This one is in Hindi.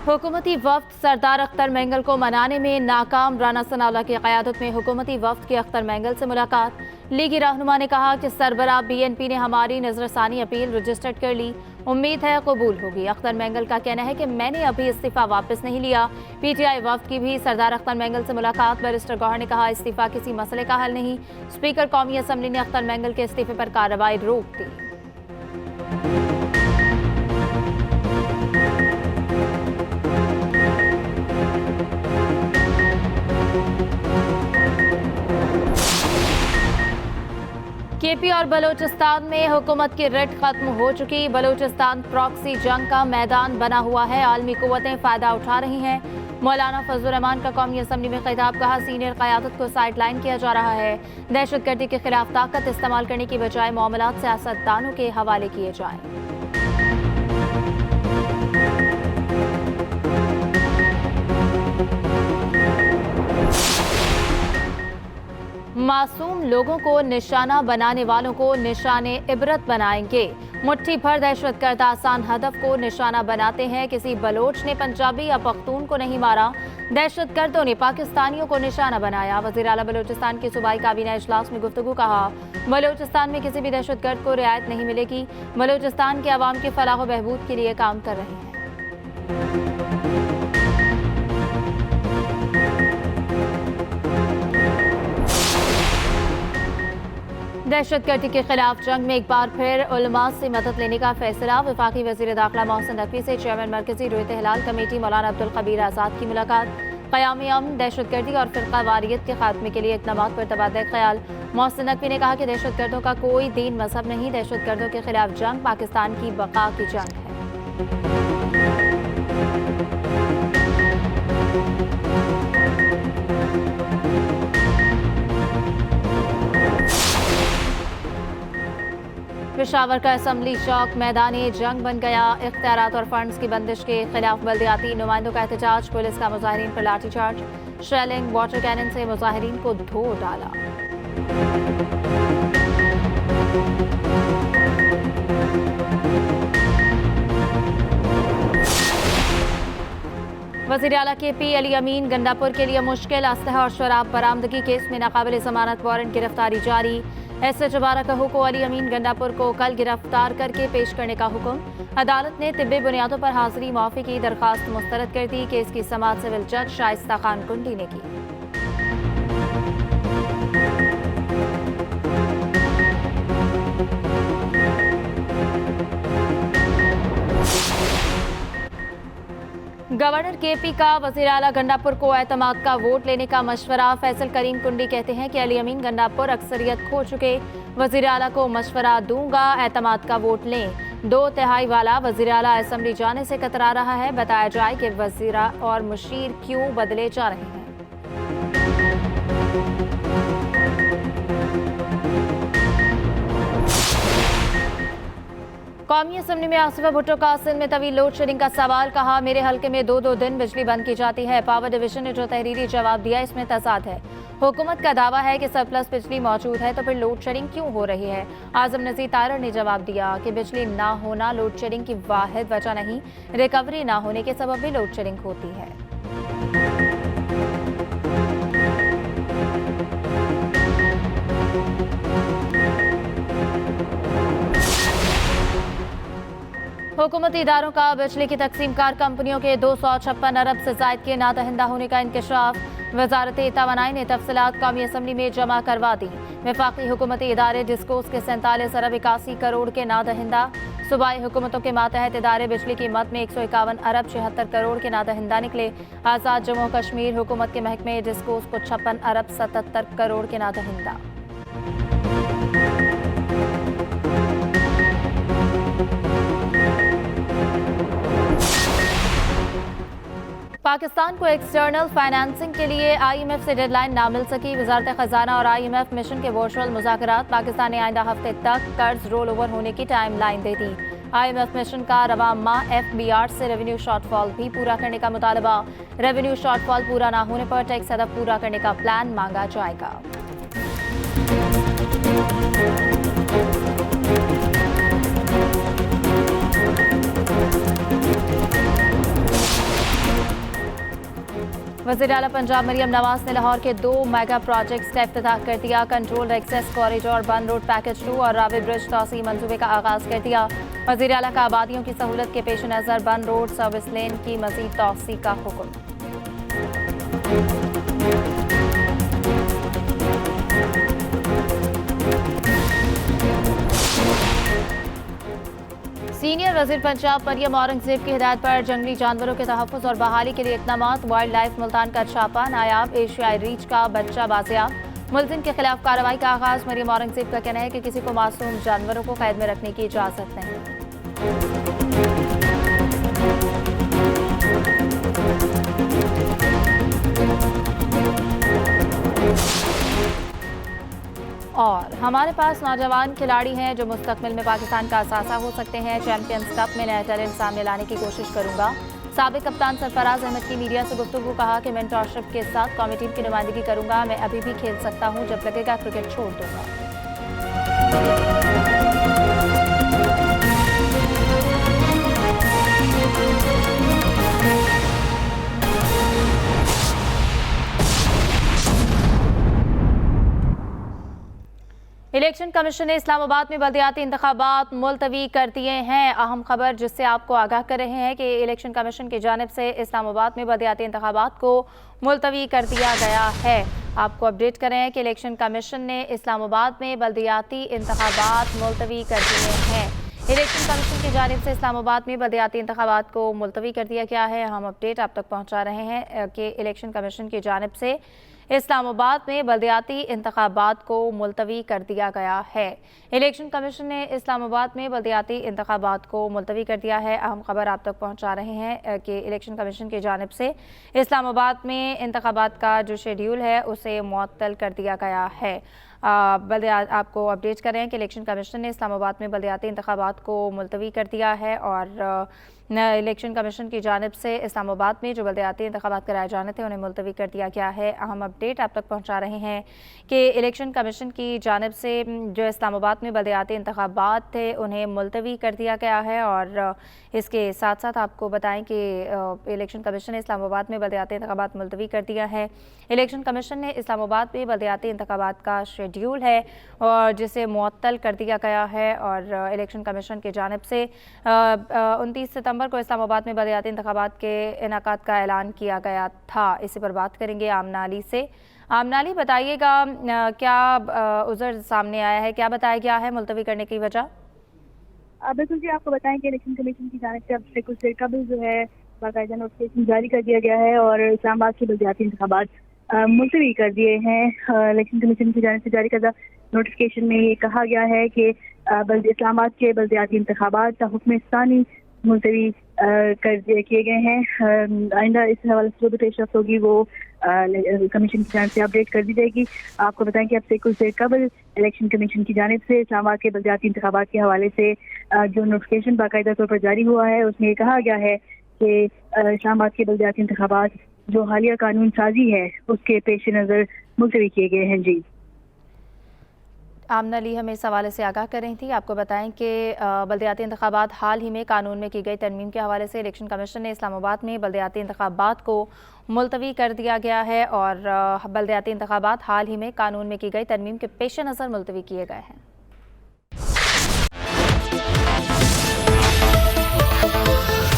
हुकूमती वफ्द सरदार अख्तर मैंगल को मनाने में नाकाम। राना सनाउल्लाह की क़यादत में हुकूमती वफ्द की अख्तर मैंगल से मुलाकात। लीगी रहनुमा ने कहा कि सरबराह BNP ने हमारी नजरसानी अपील रजिस्टर्ड कर ली, उम्मीद है कबूल होगी। अख्तर मैंगल का कहना है कि मैंने अभी इस्तीफा वापस नहीं लिया। PTI वफ्द की भी सरदार अख्तर मैंगल से मुलाकात। बैरिस्टर गौहर ने कहा इस्तीफा किसी मसले का हल नहीं। स्पीकर कौमी असम्बली ने अख्तर मैंगल के इस्तीफे पर कार्रवाई रोक दी। KP और बलूचिस्तान में हुकूमत की रिट खत्म हो चुकी। बलूचिस्तान प्रॉक्सी जंग का मैदान बना हुआ है। आलमी कुव्वतें फायदा उठा रही हैं। मौलाना फजलुर रहमान का कौमी असम्बली में खिताब। कहा सीनियर क़यादत को साइडलाइन किया जा रहा है। दहशतगर्दी के खिलाफ ताकत इस्तेमाल करने की बजाय मामलात सियासतदानों के हवाले किए जाएं। मासूम लोगों को निशाना बनाने वालों को निशाने इबरत बनाएंगे। मुट्ठी भर दहशतगर्द आसान हदफ को निशाना बनाते हैं। किसी बलोच ने पंजाबी या पख्तून को नहीं मारा, दहशतगर्दों ने पाकिस्तानियों को निशाना बनाया। वज़ीर आला बलोचिस्तान की सूबाई काबीना इजलास में गुफ्तगू। कहा बलोचिस्तान में किसी भी दहशतगर्द को रियायत नहीं मिलेगी। बलोचिस्तान के अवाम की फलाह व बहबूद के लिए काम कर रहे हैं। दहशतगर्दी के खिलाफ जंग में एक बार फिर उलमा से मदद लेने का फैसला। वफाकी वज़ीर दाखिला मोहसिन नकवी से चेयरमैन मरकजी रूयत हिलाल कमेटी मौलाना अब्दुल कबीर आज़ाद की मुलाकात। क़याम अमन, दहशतगर्दी और फ़िरक़ा वारियत के खात्मे के लिए इक़दामात पर तबादला ख्याल। मोहसिन नकवी ने कहा कि दहशतगर्दों का कोई दीन मजहब नहीं। दहशतगर्दों के खिलाफ जंग पाकिस्तान की बका की जंग है। पेशावर का असम्बली चौक मैदान जंग बन गया। इख्तियारात और फंड्स की बंदिश के खिलाफ बल्दियाती नुमाइंदों का एहतजाज। पुलिस का मुजाहिरीन पर लाठीचार्ज, शेलिंग, वाटर कैनन से मुजाहिरीन को धो डाला। वज़ीर आला KP अली अमीन गंडापुर के लिए मुश्किल। असलहा और शराब बरामदगी केस में नाकाबिल जमानत वारंट गिरफ्तारी जारी। SH बारह को अली अमीन गंडापुर को कल गिरफ्तार करके पेश करने का हुक्म। अदालत ने तिब्बी बुनियादों पर हाजिरी माफी की दरखास्त मुस्तरद कर दी। केस की समाअत सिविल जज शाइस्ता खान कुंडी ने की। गवर्नर KP का वज़ीर आला गंडापुर को एतमाद का वोट लेने का मशवरा। फैसल करीम कुंडी कहते हैं कि अली अमीन गंडापुर अक्सरियत खो चुके। वज़ीर आला को मशवरा दूंगा, एतमाद का वोट लें। 2/3 वाला वज़ीर आला असम्बली जाने से कतरा रहा है। बताया जाए कि वज़ीर और मुशीर क्यों बदले जा रहे हैं। कौमी असम्बली में आसिफा भुट्टो का सिंध में तवील लोड शेडिंग का सवाल। कहा मेरे हल्के में 2-2 दिन बिजली बंद की जाती है। पावर डिवीजन ने जो तहरीरी जवाब दिया इसमें तजाद है। हुकूमत का दावा है कि सरप्लस बिजली मौजूद है, तो फिर लोड शेडिंग क्यों हो रही है। आजम नज़ीर तारड़ ने जवाब दिया कि बिजली ना होना लोड शेडिंग की वाहिद वजह नहीं, रिकवरी ना होने के सबब भी लोड शेडिंग होती है। हुकूमती इदारों का बिजली की तकसीमकार कंपनियों के 256 अरब से जायद के नादहिंदा होने का इंकशाफ। वजारत तवानाई ने तफसीलात कौमी असम्बली में जमा करवा दी। वफाकी हुकूमती इदारे डिस्कोस के 47 अरब 81 करोड़ के नादहिंदा। सूबाई हुकूमतों के मातहत इदारे बिजली की मद में 151 अरब 76 करोड़ के नादहिंदा निकले। आज़ाद जम्मू कश्मीर हुकूमत के महकमे डिस्कोस को 56 अरब 77 करोड़ के नादहिंदा। पाकिस्तान को एक्सटर्नल फाइनेंसिंग के लिए IMF से डेडलाइन ना मिल सकी। वजारत खजाना और IMF मिशन के वर्चुअल मुज़ाकरात। पाकिस्तान ने आइंदा हफ्ते तक कर्ज रोल ओवर होने की टाइम लाइन दे दी। IMF मिशन का रवा माह FBR से रेवेन्यू शॉर्टफॉल भी पूरा करने का मुतालबा। रेवेन्यू शॉर्टफॉल पूरा ना होने पर टैक्स हदफ पूरा करने का प्लान मांगा जाएगा। वज़ीर आला पंजाब मरियम नवाज ने लाहौर के 2 मेगा प्रोजेक्ट्स का इफ्तिताह कर दिया। कंट्रोल एक्सेस कॉरिडोर बंद रोड पैकेज 2 और रावी ब्रिज तोसी मंसूबे का आगाज कर दिया। वज़ीर आला का आबादियों की सहूलत के पेश नज़र बंद रोड सर्विस लेन की मज़ीद तोसी का हुक्म। सीनियर वज़ीर पंजाब मरियम औरंगजेब की हिदायत पर जंगली जानवरों के तहफ़्फ़ुज़ और बहाली के लिए इक़दामात। वाइल्ड लाइफ मुल्तान का छापा, नायाब एशियाई रीछ का बच्चा बाज़ियाब। मुल्ज़िम के खिलाफ कार्रवाई का आगाज़। मरियम औरंगजेब का कहना है कि किसी को मासूम जानवरों को कैद में रखने की इजाज़त नहीं। और हमारे पास नौजवान खिलाड़ी हैं जो मुस्तकबिल में पाकिस्तान का असासा हो सकते हैं। चैंपियंस कप में नया टैलेंट सामने लाने की कोशिश करूंगा। साबिक कप्तान सरफराज अहमद की मीडिया से गुफ्तगू, कहा कि मेंटरशिप के साथ कौमी टीम की नुमाइंदगी करूंगा। मैं अभी भी खेल सकता हूं, जब लगेगा क्रिकेट छोड़ दूंगा। इलेक्शन कमीशन ने इस्लामाबाद में बल्दियाती इंतखाबात मुलतवी कर दिए हैं। अहम खबर जिससे आपको आगाह कर रहे हैं कि इलेक्शन कमीशन की जानिब से इस्लामाबाद में बल्दियाती इंतखाबात को मुलतवी कर दिया गया है। आपको अपडेट कर रहे हैं कि इलेक्शन कमीशन ने इस्लामाबाद में बल्दियाती इंतखाबात मुलतवी कर दिए हैं। इलेक्शन कमीशन की जानिब से इस्लामाबाद में बल्दियाती इंतखाबात को मुलतवी कर दिया गया है। हम अपडेट आप तक पहुँचा रहे हैं कि इलेक्शन कमीशन की जानिब से इस्लामाबाद में बल्दियाती इंतखाबात को मुलतवी कर दिया गया है। इलेक्शन कमीशन ने इस्लामाबाद में बल्दियाती इंतखाबात को मुलतवी कर दिया है। अहम खबर आप तक पहुंचा रहे हैं कि इलेक्शन कमीशन की जानिब से इस्लामाबाद में इंतखाबात का जो शेड्यूल है उसे मुअत्तल कर दिया गया है। आपको अपडेट कर रहे हैं कि इलेक्शन कमीशन ने इस्लामाबाद में बल्दियाती इंतखाबात को मुलतवी कर दिया है और इलेक्शन कमीशन की जानिब से इस्लामाबाद में जो बल्दियाती इंतखाबात कराए जाने थे उन्हें मुलतवी कर दिया गया है। अहम अपडेट आप तक पहुंचा रहे हैं कि इलेक्शन कमीशन की जानिब से जो इस्लामाबाद में बल्दियाती इंतखाबात थे उन्हें मुलतवी कर दिया गया है। और इसके साथ साथ आपको बताएं कि इलेक्शन कमीशन ने इस्लामाबाद में बल्दियाती इंतखाबात मुलतवी कर दिया है। इलेक्शन कमीशन ने इस्लामाबाद में बल्दियाती इंतखाबात का शेड्यूल है और जिसे मुअत्तल कर दिया गया है। और इलेक्शन कमीशन की जानिब से 29 सितंबर को इस्लामाबाद में बल्दियाती इंतखाबात के इनेकाद का ऐलान किया गया था। इसी पर बात करेंगे आमना अली से। आमना अली, बताइएगा क्या उज़र सामने आया है, क्या बताया गया है मुलतवी करने की वजह? बिल्कुल जी, आपको बताएं कि इलेक्शन कमीशन की जानिब से अब से कुछ देर कबल जो है बाकायदा नोटिफिकेशन जारी कर दिया गया है और इस्लामाबाद के बल्दियाती इंतखाबात मुलतवी कर दिए हैं। इलेक्शन कमीशन की जानिब से जारी करदा नोटिफिकेशन में ये कहा गया है कि इस्लामाबाद के बल्दियाती इंतखाबात का हुक्म सानी मुलतवी कर किए गए हैं। आइंदा इस हवाले से जो भी पेशरफ होगी वो कमीशन की जानिब से अपडेट कर दी जाएगी। आपको बताएं कि अब से कुछ देर कबल इलेक्शन कमीशन की जानिब से इस्लामाबाद के बल्दियाती इंतखाबात के हवाले से जो नोटिफिकेशन बाकायदा तौर पर जारी हुआ है उसमें ये कहा गया है कि इस्लामाबाद के बल्दियाती इंतखाबात जो हालिया कानून साजी है उसके पेश नज़र मुलतवी किए गए हैं। जी, आमना अली हमें इस हवाले से आगाह कर रही थी। आपको बताएं कि बल्दियाती इंतखाबात हाल ही में कानून में की गई तरमीम के हवाले से इलेक्शन कमीशन ने इस्लामाबाद में बल्दियाती इंतखाबात को मुलतवी कर दिया गया है और बल्दियाती इंतखाबात हाल ही में कानून में की गई तरमीम के पेश नज़र मुलतवी किए गए हैं।